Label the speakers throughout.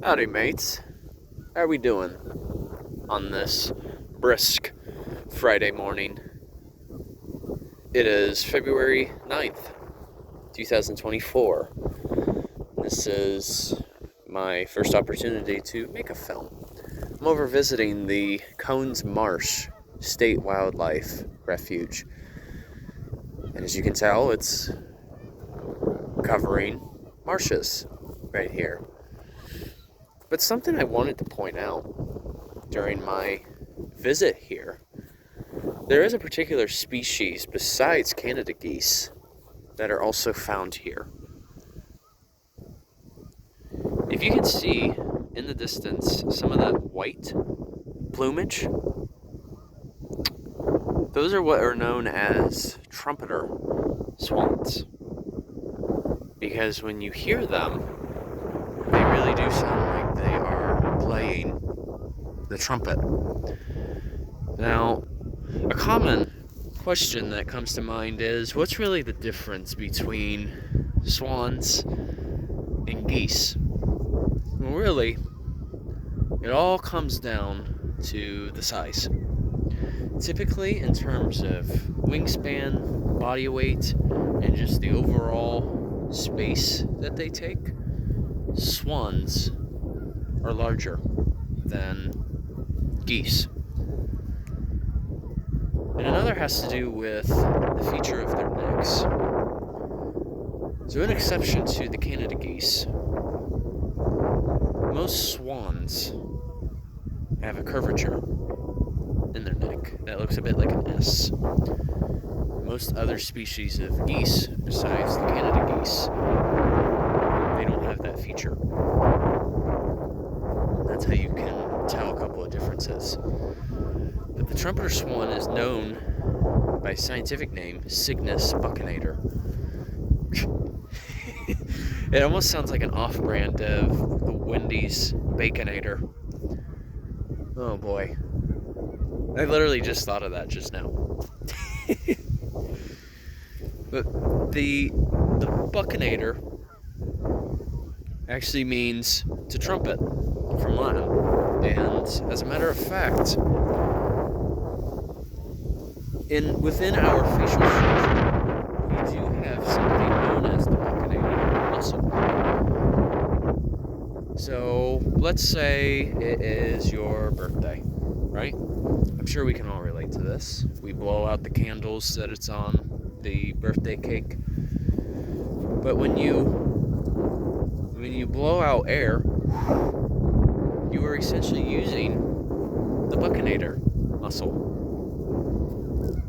Speaker 1: Howdy, mates. How are we doing on this brisk Friday morning? It is February 9th, 2024. This is my first opportunity to make a film. I'm over visiting the Cones Marsh State Wildlife Refuge. And as you can tell, it's covering marshes right here. But something I wanted to point out during my visit here, there is a particular species besides Canada geese that are also found here. If you can see in the distance some of that white plumage, those are what are known as Trumpeter Swans. Because when you hear them, they really do sound like they are playing the trumpet. Now, a common question that comes to mind is, what's really the difference between swans and geese? Well, really, it all comes down to the size. Typically, in terms of wingspan, body weight, and just the overall space that they take, swans are larger than geese. And another has to do with the feature of their necks. So in exception to the Canada geese, most swans have a curvature in their neck that looks a bit like an S. Most other species of geese, besides the Canada geese, they don't have that feature. That's how you can tell a couple of differences. But the trumpeter swan is known by scientific name Cygnus buccinator. It almost sounds like an off-brand of the Wendy's Baconator. Oh boy. I literally just thought of that just now. But the buccinator actually means to trumpet from Latin. And as a matter of fact, within our facial structure, we do have something known as the buccinator muscle. So let's say it is your birthday, right? I'm sure we can all relate to this. We blow out the candles that it's on the birthday cake. But when you blow out air, you are essentially using the buccinator muscle.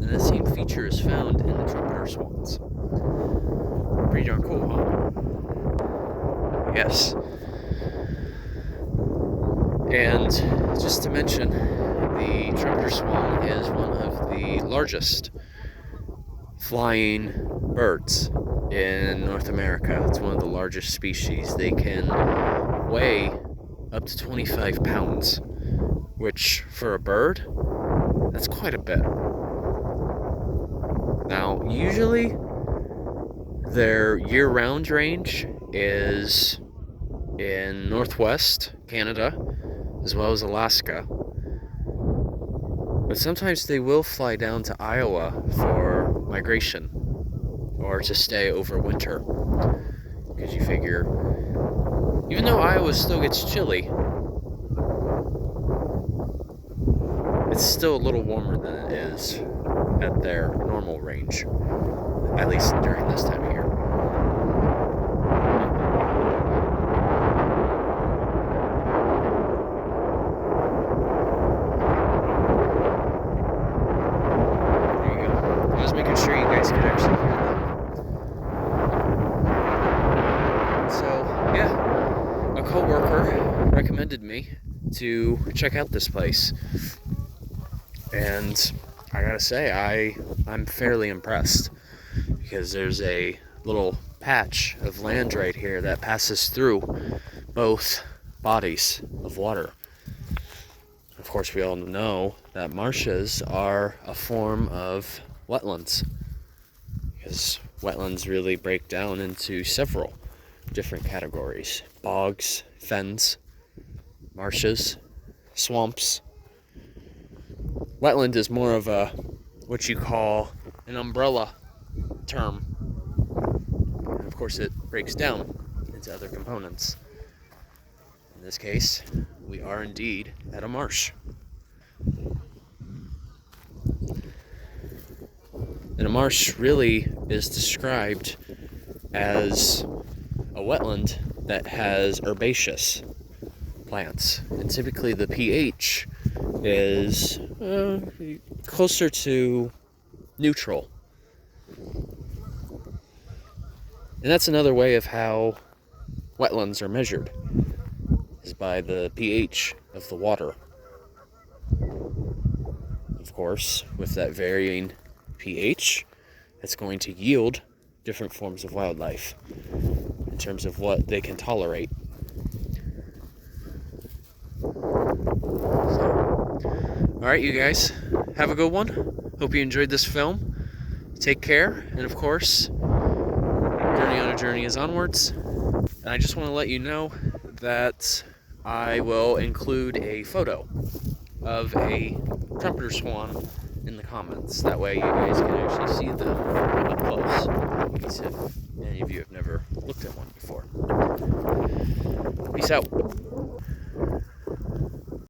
Speaker 1: And that same feature is found in the trumpeter swans. Pretty darn cool, huh? Yes. And just to mention, the trumpeter swan is one of the largest flying birds in North America. It's one of the largest species. They can weigh up to 25 pounds, which for a bird, that's quite a bit. Now, usually their year-round range is in northwest Canada, as well as Alaska. But sometimes they will fly down to Iowa for migration, or to stay over winter. Because you figure, even though Iowa still gets chilly, it's still a little warmer than it is at their normal range, at least during this time of year. There you go. I was making sure you guys could actually hear them. So, yeah, a coworker recommended me to check out this place. And I gotta say, I'm fairly impressed, because there's a little patch of land right here that passes through both bodies of water. Of course, we all know that marshes are a form of wetlands, because wetlands really break down into several different categories: bogs, fens, marshes, swamps. Wetland is more of a what you call an umbrella term. And of course, it breaks down into other components. In this case, we are indeed at a marsh. And a marsh really is described as a wetland that has herbaceous plants. And typically the pH is closer to neutral. And that's another way of how wetlands are measured, is by the pH of the water. Of course, with that varying pH, it's going to yield different forms of wildlife in terms of what they can tolerate. Alright, you guys, have a good one. Hope you enjoyed this film. Take care, and of course, Journey on a Journey is onwards. And I just want to let you know that I will include a photo of a trumpeter swan in the comments. That way you guys can actually see them up close, in case if any of you have never looked at one before. Peace out.